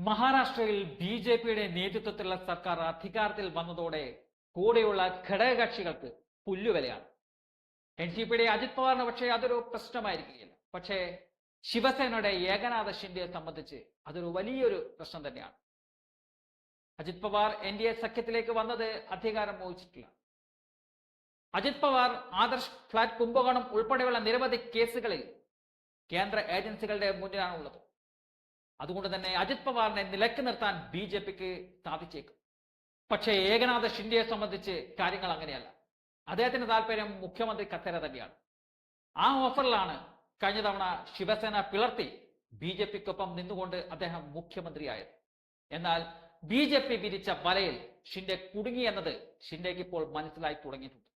മഹാരാഷ്ട്രയിൽ ബി.ജെ.പിയുടെ നേതൃത്വത്തിലുള്ള സർക്കാർ അധികാരത്തിൽ വന്നതോടെ കൂടെയുള്ള ഘടകകക്ഷികൾക്ക് പുല്ലുവിലയാണ്. എൻ.സി.പിയുടെ അജിത് പവാറിന് പക്ഷേ അതൊരു പ്രശ്നമായിരിക്കുകയില്ല. പക്ഷേ ശിവസേനയുടെ ഏകനാഥ ഷിൻഡെയെ സംബന്ധിച്ച് അതൊരു വലിയൊരു പ്രശ്നം തന്നെയാണ്. അജിത് പവാർ എൻ.ഡി.എ സഖ്യത്തിലേക്ക് വന്നത് അധികാരം മോഹിച്ചിട്ടില്ല. അജിത് പവാർ ആദർശ് ഫ്ലാറ്റ് കുംഭകോണം ഉൾപ്പെടെയുള്ള നിരവധി കേസുകളിൽ കേന്ദ്ര ഏജൻസികളുടെ മുന്നിലാണുള്ളത്. അതുകൊണ്ട് തന്നെ അജിത് പവാറിനെ നിലക്ക് നിർത്താൻ ബി.ജെ.പിക്ക് സാധിച്ചേക്കും. പക്ഷേ ഏകനാഥ ഷിൻഡെയെ സംബന്ധിച്ച് കാര്യങ്ങൾ അങ്ങനെയല്ല. അദ്ദേഹത്തിന്റെ താല്പര്യം മുഖ്യമന്ത്രി കസേര തന്നെയാണ്. ആ ഓഫറിലാണ് കഴിഞ്ഞ തവണ ശിവസേന പിളർത്തി ബി.ജെ.പിക്കൊപ്പം നിന്നുകൊണ്ട് അദ്ദേഹം മുഖ്യമന്ത്രിയായത്. എന്നാൽ ബി.ജെ.പി വിരിച്ച വലയിൽ ഷിൻഡെ കുടുങ്ങി എന്നത് ഷിൻഡെക്ക് ഇപ്പോൾ മനസ്സിലായി തുടങ്ങിയിട്ടുണ്ട്.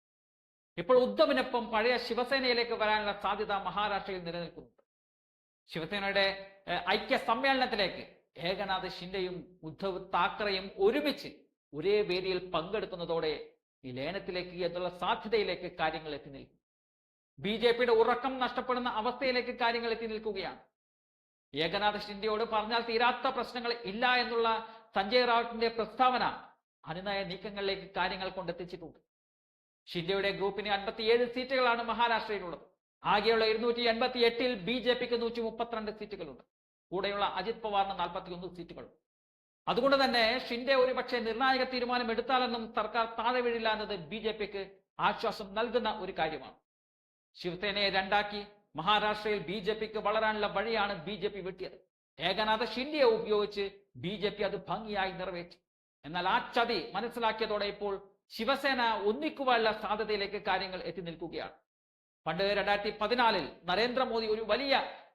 ഇപ്പോൾ ഉദ്ധവിനൊപ്പം പഴയ ശിവസേനയിലേക്ക് വരാനുള്ള സാധ്യത മഹാരാഷ്ട്രയിൽ നിലനിൽക്കുന്നുണ്ട്. ശിവസേനയുടെ ഐക്യ സമ്മേളനത്തിലേക്ക് ഏകനാഥ് ഷിൻഡെയും ഉദ്ധവ് താക്കറെയും ഒരുമിച്ച് ഒരേ വേദിയിൽ പങ്കെടുക്കുന്നതോടെ ഈ ലയനത്തിലേക്ക് എന്നുള്ള സാധ്യതയിലേക്ക് കാര്യങ്ങൾ എത്തി നിൽക്കും. ബി.ജെ.പിയുടെ ഉറക്കം നഷ്ടപ്പെടുന്ന അവസ്ഥയിലേക്ക് കാര്യങ്ങൾ എത്തി നിൽക്കുകയാണ്. ഏകനാഥ് ഷിൻഡെയോട് പറഞ്ഞാൽ തീരാത്ത പ്രശ്നങ്ങൾ ഇല്ല എന്നുള്ള സഞ്ജയ് റാവത്തിന്റെ പ്രസ്താവന അനുനയ നീക്കങ്ങളിലേക്ക് കാര്യങ്ങൾ കൊണ്ടെത്തിച്ചിട്ടുണ്ട്. ഷിൻഡെയുടെ ഗ്രൂപ്പിന് 57 സീറ്റുകളാണ് മഹാരാഷ്ട്രയിലുള്ളത്. ആകെയുള്ള 288-ൽ ബി.ജെ.പിക്ക് 132 സീറ്റുകളുണ്ട്. കൂടെയുള്ള അജിത് പവാറിന് 41 സീറ്റുകളുണ്ട്. അതുകൊണ്ട് തന്നെ ഷിൻഡെ ഒരുപക്ഷെ നിർണായക തീരുമാനം എടുത്താലെന്നും സർക്കാർ താഴെ വീഴില്ല എന്നത് ബി.ജെ.പിക്ക് ആശ്വാസം നൽകുന്ന ഒരു കാര്യമാണ്. ശിവസേനയെ രണ്ടാക്കി മഹാരാഷ്ട്രയിൽ ബി.ജെ.പിക്ക് വളരാനുള്ള വഴിയാണ് ബി.ജെ.പി വെട്ടിയത്. ഏകനാഥ ഷിൻഡെയെ ഉപയോഗിച്ച് ബി.ജെ.പി അത് ഭംഗിയായി നിറവേറ്റി. എന്നാൽ ആ ചതി മനസ്സിലാക്കിയതോടെ ഇപ്പോൾ ശിവസേന ഒന്നിക്കുവാനുള്ള സാധ്യതയിലേക്ക് കാര്യങ്ങൾ എത്തി നിൽക്കുകയാണ്. പണ്ട് 2014-ൽ നരേന്ദ്രമോദി ഒരു വലിയ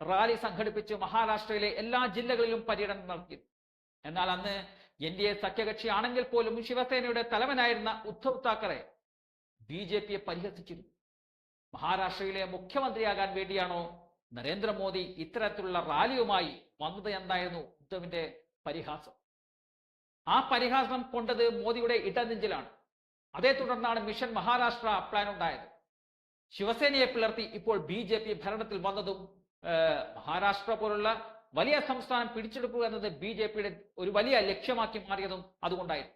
റാലി സംഘടിപ്പിച്ച് മഹാരാഷ്ട്രയിലെ എല്ലാ ജില്ലകളിലും പര്യടനം നടത്തി. എന്നാൽ അന്ന് എൻ.ഡി.എ സഖ്യകക്ഷി ആണെങ്കിൽ പോലും ശിവസേനയുടെ തലവനായിരുന്ന ഉദ്ധവ് താക്കറെ ബി.ജെ.പിയെ പരിഹസിച്ചിരുന്നു. മഹാരാഷ്ട്രയിലെ മുഖ്യമന്ത്രിയാകാൻ വേണ്ടിയാണോ നരേന്ദ്രമോദി ഇത്തരത്തിലുള്ള റാലിയുമായി വന്നത് എന്നായിരുന്നു ഉദ്ധവിന്റെ പരിഹാസം. ആ പരിഹാസം കൊണ്ടത് മോദിയുടെ ഇടനെഞ്ചിലാണ്. അതേ തുടർന്നാണ് മിഷൻ മഹാരാഷ്ട്ര പ്ലാൻ ഉണ്ടായത്. ശിവസേനയെ പിളർത്തി ഇപ്പോൾ ബി.ജെ.പി ഭരണത്തിൽ വന്നതും മഹാരാഷ്ട്ര പോലുള്ള വലിയ സംസ്ഥാനം പിടിച്ചെടുക്കുക എന്നത് ബി.ജെ.പിയുടെ ഒരു വലിയ ലക്ഷ്യമാക്കി മാറിയതും അതുകൊണ്ടായിരുന്നു.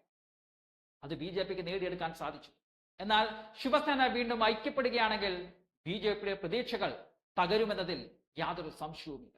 അത് ബി.ജെ.പിക്ക് നേടിയെടുക്കാൻ സാധിച്ചു. എന്നാൽ ശിവസേന വീണ്ടും ഐക്യപ്പെടുകയാണെങ്കിൽ ബി.ജെ.പിയുടെ പ്രതീക്ഷകൾ തകരുമെന്നതിൽ യാതൊരു സംശയവുമില്ല.